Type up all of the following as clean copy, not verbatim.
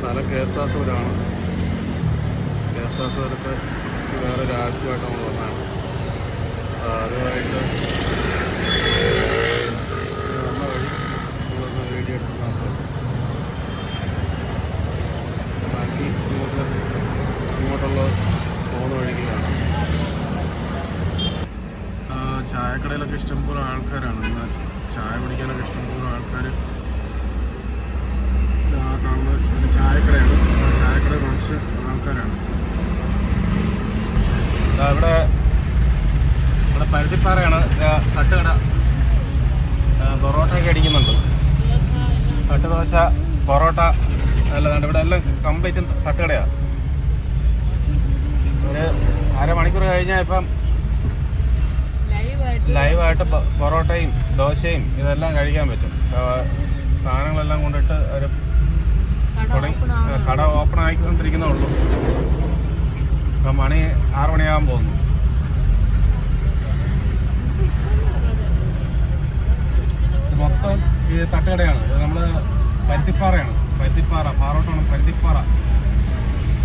സ്ഥലം കേസ്താസൂരാണ്. കേസ്താസൂരത്ത് വേറൊരു ആവശ്യമായിട്ട് നമ്മൾ വന്നതാണ്. അതുമായിട്ട് വന്ന വഴി നമ്മളൊന്ന് വീഡിയോ എടുത്ത് മാത്രമല്ല, ബാക്കി നമുക്ക് അങ്ങോട്ടുള്ള പോകുന്ന വഴിക്കാണ്. ചായക്കടയിലൊക്കെ ഇഷ്ടംപോലെ ആൾക്കാരാണ്. ഇന്ന് ചായ കുടിക്കാനൊക്കെ ഇഷ്ടംപോലെ ആൾക്കാർ. കാണുന്ന ഒരു ചായക്കടയാണ്. ചായക്കടയിൽ കുറച്ച് ആൾക്കാരാണ്. ഇവിടെ പരുത്തിപ്പാറയാണ് തട്ടുകട. പൊറോട്ടയൊക്കെ അടിക്കുന്നുണ്ട്. തട്ട് ദോശ, പൊറോട്ട എല്ലാം ഇവിടെ എല്ലാം കംപ്ലീറ്റ് തട്ടുകടയാണ്. ഒരു അരമണിക്കൂർ കഴിഞ്ഞാൽ ഇപ്പം ലൈവായിട്ട് പൊറോട്ടയും ദോശയും ഇതെല്ലാം കഴിക്കാൻ പറ്റും. സാധനങ്ങളെല്ലാം കൊണ്ടിട്ട് ഒരു കട ഓപ്പൺ ആയിക്കൊണ്ടിരിക്കുന്നേ ഉള്ളൂ. ഇപ്പം മണി 6 മണിയാകാൻ പോകുന്നു. ഇത് മൊത്തം ഈ തട്ടുകടയാണ്. ഇത് നമ്മൾ പരുത്തിപ്പാറയാണ്. പാറോട്ടാണ്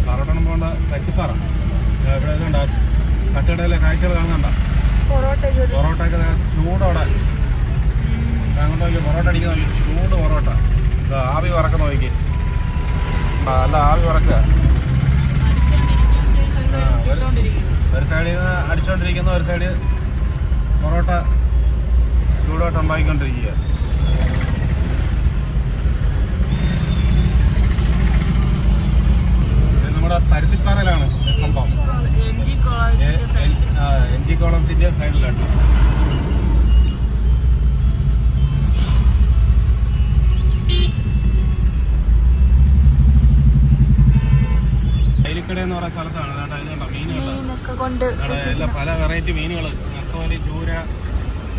പാറോട്ടണം പോകേണ്ട പരുത്തിപ്പാറ. ഇവിടെ ഇതുണ്ട് തട്ടുകടയിലെ കാഴ്ചകൾ കാണുന്നുണ്ടോ? പൊറോട്ടയൊക്കെ ചൂടോടെ അങ്ങോട്ട് നോക്കി പൊറോട്ട അടിക്കുന്ന നോക്കി. ചൂട് പൊറോട്ട ആവി വറക്കുന്ന നോക്കി. അല്ല ആവി വറക്കുക. ഒരു സൈഡിൽ നിന്ന് അടിച്ചുകൊണ്ടിരിക്കുന്ന, ഒരു സൈഡ് പൊറോട്ട ചൂടോട്ട് ഉണ്ടാക്കിക്കൊണ്ടിരിക്കുക. നമ്മുടെ പരുത്തിപ്പാറയിലാണ് സംഭവം. NG കോളേജിന്റെ സൈഡിലാണ്. അയലിക്കട എന്ന് പറയുന്ന സ്ഥലത്താണ്. എല്ലാം പല വെറൈറ്റി മീനുകൾ, നത്തോലി, ചൂര,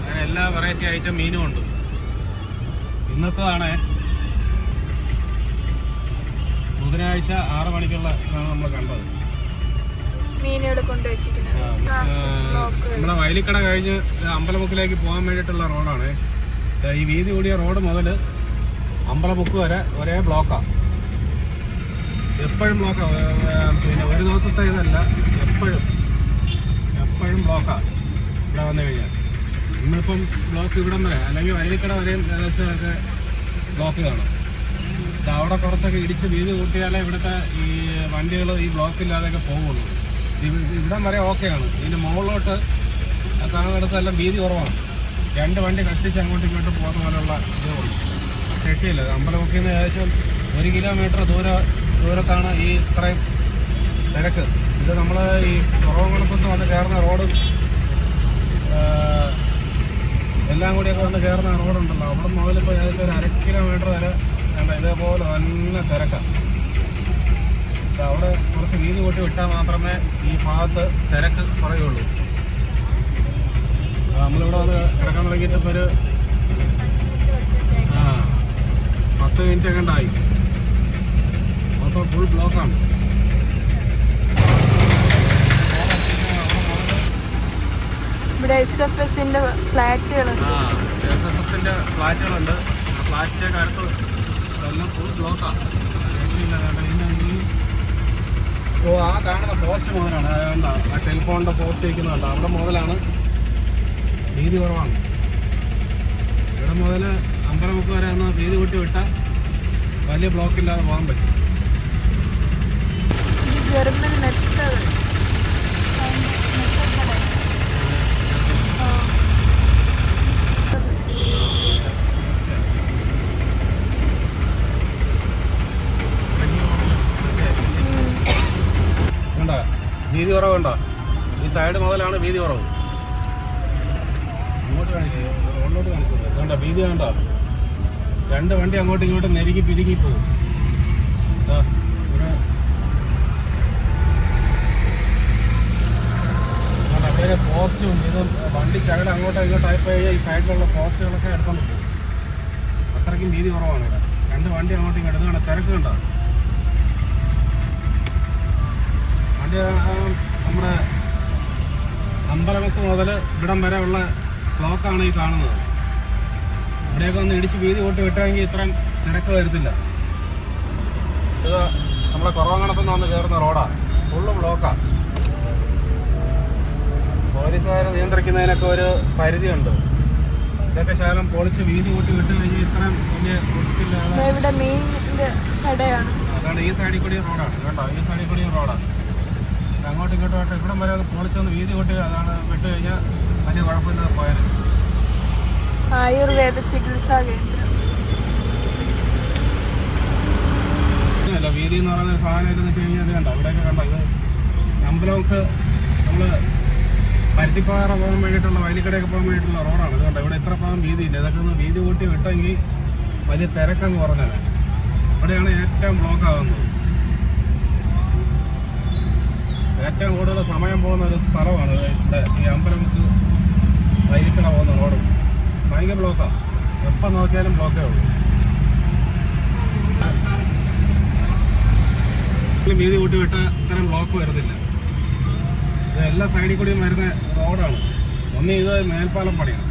അങ്ങനെ എല്ലാ വെറൈറ്റി ഐറ്റം മീനും ഉണ്ട്. ഇന്നത്തേതാണ് ബുധനാഴ്ച 6 മണിക്കുള്ള നമ്മൾ കണ്ടത്. നമ്മുടെ വയലിക്കട കഴിഞ്ഞ് അമ്പലമുക്കിലേക്ക് പോകാൻ വേണ്ടിയിട്ടുള്ള റോഡാണ്. ഈ വീതി കൂടിയ റോഡ് മുതൽ അമ്പലമുക്ക് വരെ ഒരേ ബ്ലോക്കാണ്. എപ്പോഴും ബ്ലോക്കാണ്. പിന്നെ ഒരു ദിവസത്തെ ഇതല്ല, എപ്പോഴും ബ്ലോക്കാണ് ഇവിടെ വന്നു കഴിഞ്ഞാൽ. ഇന്നിപ്പം ബ്ലോക്ക് ഇവിടം വരെ, അല്ലെങ്കിൽ വയലിക്കട വരെയും ഏകദേശമൊക്കെ ബ്ലോക്ക് കാണും. അവിടെ കുറച്ചൊക്കെ ഇടിച്ച് വീതി കൂട്ടിയാലേ ഇവിടുത്തെ ഈ വണ്ടികൾ ഈ ബ്ലോക്കില്ലാതെയൊക്കെ പോകുള്ളൂ. ഇവിടം വരെ ഓക്കെയാണ്. ഇതിൻ്റെ മുകളിലോട്ട് കാണുന്നിടത്തെല്ലാം വീതി കുറവാണ്. 2 വണ്ടി കഷ്ടിച്ച് അങ്ങോട്ടും ഇങ്ങോട്ടും പോകുന്ന പോലെയുള്ള ഇതേ ഉള്ളൂ. രക്ഷയില്ല. അമ്പലമുക്കിൽ നിന്ന് ഏകദേശം 1 കിലോമീറ്റർ ദൂരത്താണ് ഈ ഇത്രയും തിരക്ക്. ഇത് നമ്മൾ ഈ കുറവകുളത്ത് വന്ന് കയറുന്ന റോഡ്, എല്ലാം കൂടിയൊക്കെ വന്ന് കയറുന്ന റോഡുണ്ടല്ലോ, അവിടെ മുതലിപ്പോൾ ഏകദേശം ഒരു 1/2 കിലോമീറ്റർ വരെ ഇതേപോലെ നല്ല തിരക്കാണ്. അവിടെ കുറച്ച് വീതി കൂട്ടി വിട്ടാൽ മാത്രമേ ഈ ഭാഗത്ത് തിരക്ക് കുറയുള്ളൂ. നമ്മളിവിടെ വന്ന് കിടക്കാൻ തുടങ്ങിയിട്ട് ഇപ്പോൾ ഒരു 10 മിനിറ്റ് ഒക്കെ ഉണ്ടായി. മൊത്തം ഫുൾ ബ്ലോക്കാണ്. ഇവിടെ SFSന്റെ ഫ്ലാറ്റുകളുണ്ട്. SFSന്റെ ഫ്ലാറ്റുകളുണ്ട്. ഫ്ലാറ്റിൻ്റെ അടുത്ത് എല്ലാം ഫുൾ ബ്ലോക്കാണ്. ആ കാണുന്ന പോസ്റ്റ് മുതലാണ്, ആ ടെലിഫോണിൻ്റെ പോസ്റ്റ് വയ്ക്കുന്നുണ്ട്. അവിടെ മുതലാണ് വീതി കുറവാണ്. ഇവിടെ മുതൽ അമ്പലമുക്ക് വരെ ഒന്ന് വീതി കൂട്ടി വിട്ടാൽ വലിയ ബ്ലോക്കില്ലാതെ പോകാൻ പറ്റും. ജർമ്മൻ മെത്തഡ് വീതി കുറവുണ്ടോ? ഈ സൈഡ് മുതലാണ് വീതി കുറവ്. ഇങ്ങോട്ട് കാണിക്കുക, റോഡിലോട്ട് കാണിച്ചു വേണ്ട. വീതി വേണ്ട. 2 വണ്ടി അങ്ങോട്ടും ഇങ്ങോട്ടും നെരുങ്ങി പിരിങ്ങി പോകും. അവിടെ പോസ്റ്റും ഇതും വണ്ടി ശകലം അങ്ങോട്ടോ ഇങ്ങോട്ടോ ആയിപ്പോയി ഈ സൈഡിലുള്ള പോസ്റ്റുകളൊക്കെ എടുത്തോണ്ട് പോകും. അത്രയ്ക്കും വീതി കുറവാണ് ഇവിടെ. 2 വണ്ടി അങ്ങോട്ടും ഇങ്ങോട്ടും. ഇതാണ് തിരക്ക് കണ്ടോ? വണ്ടി നമ്മുടെ അമ്പലമുക്ക് മുതൽ ഇവിടം വരെ ഉള്ള ബ്ലോക്കാണ് ഈ കാണുന്നത്. ഇവിടെയൊക്കെ ഒന്ന് ഇടിച്ച് വീതി കൂട്ടി വിട്ടാമെങ്കിൽ ഇത്രയും തിരക്ക് വരത്തില്ല. ഇത് നമ്മളെ കുറവങ്ങണത്തുനിന്ന് വന്ന് കയറുന്ന റോഡാണ്. ഫുള്ള് ബ്ലോക്കാണ്. പോലീസുകാരെ നിയന്ത്രിക്കുന്നതിനൊക്കെ ഒരു പരിധിയുണ്ട്. ഇതൊക്കെ ശകലം പൊളിച്ച് വീതി കൂട്ടി വിട്ട് കഴിഞ്ഞാൽ ഇത്രയും വലിയ മുഷ്കിലാണ്. ഇവിടെ മീനിന്റെ കടയാണ്. അതാണ് ഈ സൈഡിൽ കൂടി റോഡാണ് കേട്ടോ. ഈ സൈഡിൽ കൂടി റോഡാണ്. അങ്ങോട്ടും ഇങ്ങോട്ടുമായിട്ട് ഇവിടം വരെ അത് പൊളിച്ചൊന്ന് വീതി കൂട്ടി അതാണ് വിട്ട് കഴിഞ്ഞാൽ വലിയ കുഴപ്പമില്ലാതെ പോയത്. ആയുർവേദ ചികിത്സാ കേന്ദ്രം. അല്ല വീതി എന്ന് പറയുന്ന ഒരു സാധനം ഇതെന്ന് വെച്ച് കഴിഞ്ഞാൽ ഇത് കണ്ടോ ഇവിടെയൊക്കെ കണ്ടോ. ഇത് അമ്പലമൊക്കെ നമ്മൾ പരുത്തിപ്പാറ പോകാൻ വേണ്ടിയിട്ടുള്ള വയലിക്കടയൊക്കെ പോകാൻ വേണ്ടിയിട്ടുള്ള റോഡാണ്. ഇത് കണ്ടോ ഇവിടെ ഇത്ര ഭാഗം വീതിയില്ല. ഇതൊക്കെ ഒന്ന് വീതി കൂട്ടി വിട്ടെങ്കിൽ വലിയ തിരക്കങ്ങ് കുറഞ്ഞത്. ഇവിടെയാണ് ഏറ്റവും ബ്ലോക്ക് ആകുന്നത്. ഏറ്റവും കൂടുതൽ സമയം പോകുന്ന ഒരു സ്ഥലമാണ് ഇവിടെ ഈ അമ്പലമുക്ക് വയലിക്കട പോകുന്ന റോഡ്. ഭയങ്കര ബ്ലോക്കാണ്. എപ്പം നോക്കിയാലും ബ്ലോക്കേ ഉള്ളൂ. വീതി കൂട്ടി വിട്ട ഇത്തരം ബ്ലോക്ക് വരുന്നില്ല. ഇത് എല്ലാ സൈഡിൽ കൂടിയും വരുന്ന റോഡാണ്. ഒന്ന് ഇത് മേൽപ്പാലം പണിയാണ്.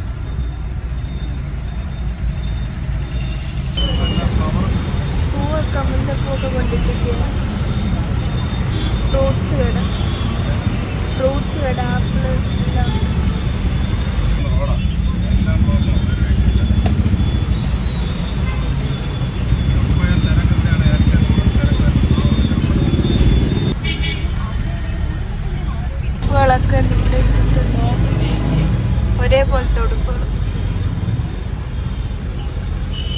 പൂവൊക്കെ മുല്ലപ്പൂവൊക്കെ കൊണ്ടിട്ടിരിക്കുക. ഫ്രൂട്ട്സ് കട ആപ്പിള് എല്ലാം. റോഡാണ് എല്ലാം ബ്ലോക്കാണ്. തിരക്കൊക്കെയാണ് ഏറ്റവും ഉടുപ്പുകളൊക്കെ ഒരേപോലത്തെ ഉടുപ്പുകൾ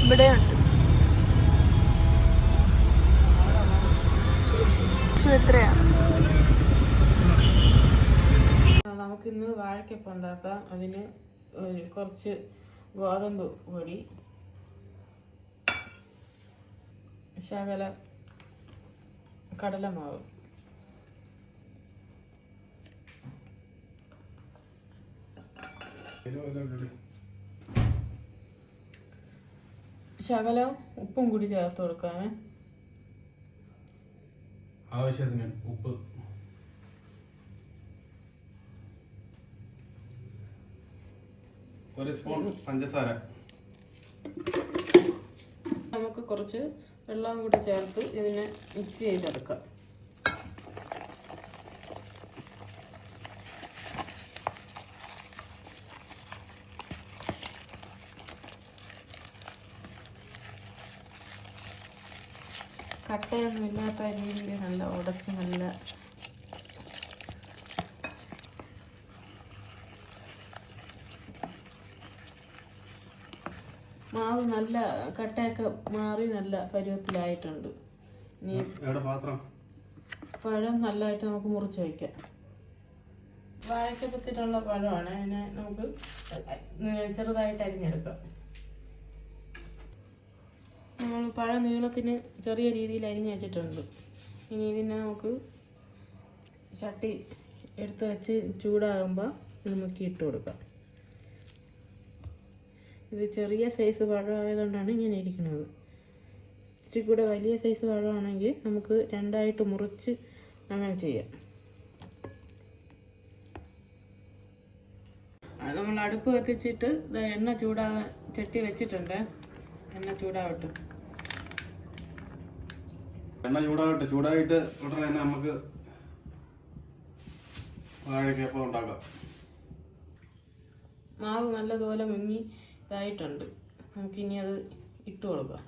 ഇവിടെയുണ്ട്. എത്രയാണ്? നമുക്കിന്ന് വാഴക്കപ്പം ഉണ്ടാക്കാം. അതിന് കുറച്ച് ഗോതമ്പ് പൊടി, ശകല കടലമാവ്, ശകലം ഉപ്പും കൂടി ചേർത്ത് കൊടുക്കാമേ. ആവശ്യത്തിന് ഉപ്പ്, ഒരു സ്പൂൺ പഞ്ചസാര. നമുക്ക് കുറച്ച് വെള്ളം കൂടി ചേർത്ത് ഇതിനെ മിക്സ് ചെയ്തെടുക്കാം. കട്ടയൊന്നും ഇല്ലാത്ത രീതിയിൽ നല്ല ഉടച്ച് നല്ല മാവ് നല്ല കട്ടയൊക്കെ മാറി നല്ല പരുവത്തിലായിട്ടുണ്ട്. ഇനി പഴം നല്ലതായിട്ട് നമുക്ക് മുറിച്ച് വയ്ക്കാം. വാഴക്കപ്പത്തിനുള്ള പഴമാണ്. അതിനെ നമുക്ക് ചെറുതായിട്ട് അരിഞ്ഞെടുക്കാം. നമ്മൾ പഴം നീളത്തിന് ചെറിയ രീതിയിൽ അരിഞ്ഞ് വെച്ചിട്ടുണ്ട്. ഇനി ഇതിനെ നമുക്ക് ചട്ടി എടുത്ത് വെച്ച് ചൂടാകുമ്പോൾ ഇത് മുക്കി ഇട്ട് കൊടുക്കാം. ഇത് ചെറിയ സൈസ് പഴമായതുകൊണ്ടാണ് ഇങ്ങനെ ഇരിക്കുന്നത്. ഇത്തിരി കൂടെ വലിയ സൈസ് പഴമാണെങ്കിൽ നമുക്ക് രണ്ടായിട്ട് മുറിച്ച് അങ്ങനെ ചെയ്യാം. നമ്മൾ അടുപ്പ് കത്തിച്ചിട്ട് എണ്ണ ചട്ടി വെച്ചിട്ടുണ്ട്. എണ്ണ ചൂടാവട്ടെ. ചൂടായിട്ട് ഉടനെ തന്നെ നമുക്ക് വാഴക്കപ്പം ഉണ്ടാക്കാം. മാവ് നല്ലതുപോലെ മുങ്ങി ഇതായിട്ടുണ്ട്. നമുക്കിനി അത് ഇട്ട് കൊടുക്കാം.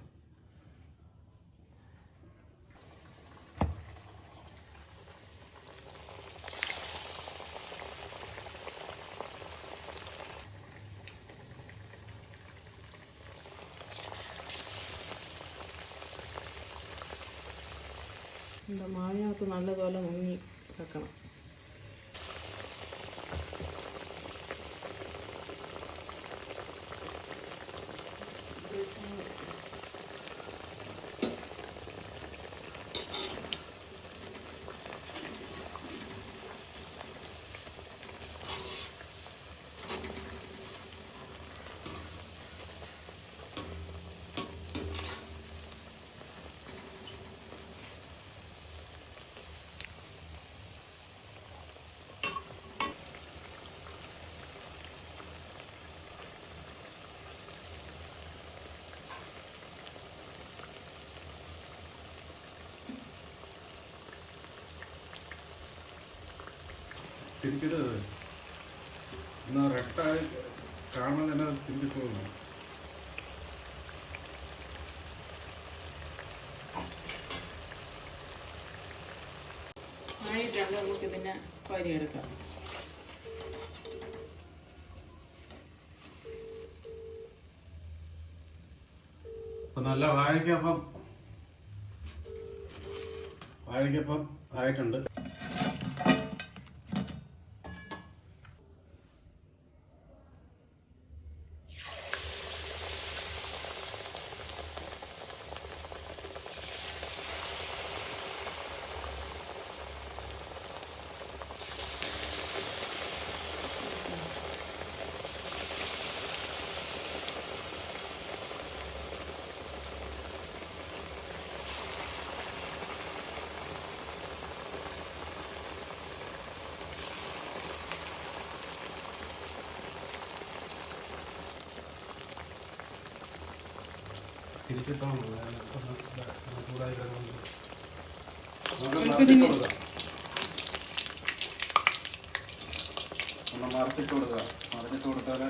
മാവിനകത്ത് നല്ലതുപോലെ മുങ്ങി വെക്കണം. തിരിച്ചിടത് എന്നാ റെഡായി കാണാൻ തന്നെ തിരിച്ചിട്ടു. ആയിട്ടുണ്ട്. നമുക്ക് ഇതിനെ കോരിയെടുക്കാം. അപ്പൊ നല്ല വാഴയ്ക്കപ്പം ആയിട്ടുണ്ട്. തിരിച്ചിട്ടാൽ ചൂടായി മറച്ചിട്ട് കൊടുക്കുക. മറച്ചിട്ട് കൊടുത്താല്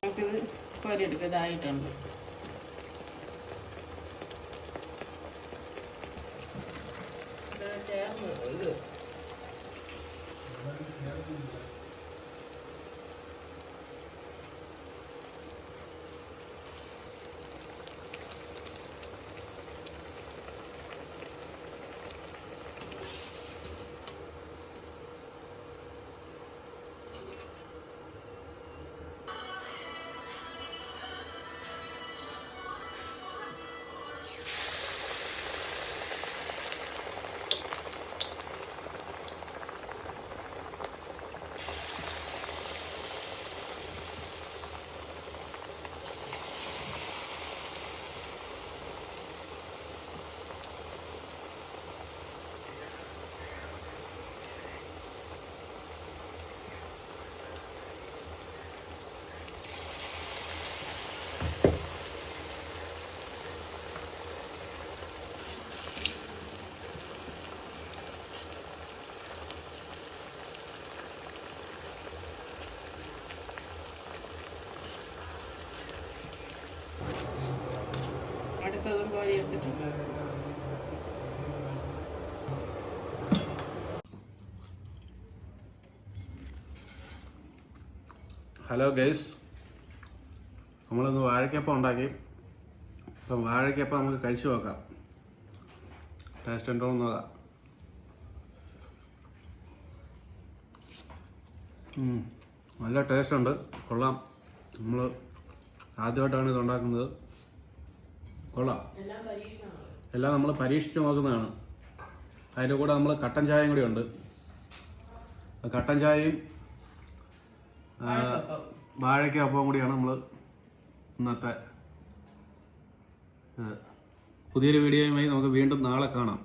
നമുക്കിത് കോരിയെടുക്കുക. ഇതായിട്ടുണ്ട്. ചേർന്ന് ഇത് അടുത്തതും കോരി എടുത്തിട്ടുണ്ട്. ഹലോ ഗൈസ്, നമ്മളിന്ന് വാഴയ്ക്കപ്പം ഉണ്ടാക്കി. അപ്പം വാഴയ്ക്കപ്പം നമുക്ക് കഴിച്ചു നോക്കാം. ടേസ്റ്റ് ഉണ്ടോ എന്ന് നോക്കാം. നല്ല ടേസ്റ്റ് ഉണ്ട്, കൊള്ളാം. നമ്മൾ ആദ്യമായിട്ടാണ് ഇത് ഉണ്ടാക്കുന്നത്. കൊള്ളാം. എല്ലാം നമ്മൾ പരീക്ഷിച്ച് നോക്കുന്നതാണ്. അതിൻ്റെ കൂടെ നമ്മൾ കട്ടൻ ചായയും കൂടി ഉണ്ട്. കട്ടൻ ചായയും വാഴയ്ക്കപ്പവും കൂടിയാണ് നമ്മൾ ഇന്നത്തെ. പുതിയൊരു വീഡിയോയുമായി നമുക്ക് വീണ്ടും നാളെ കാണാം.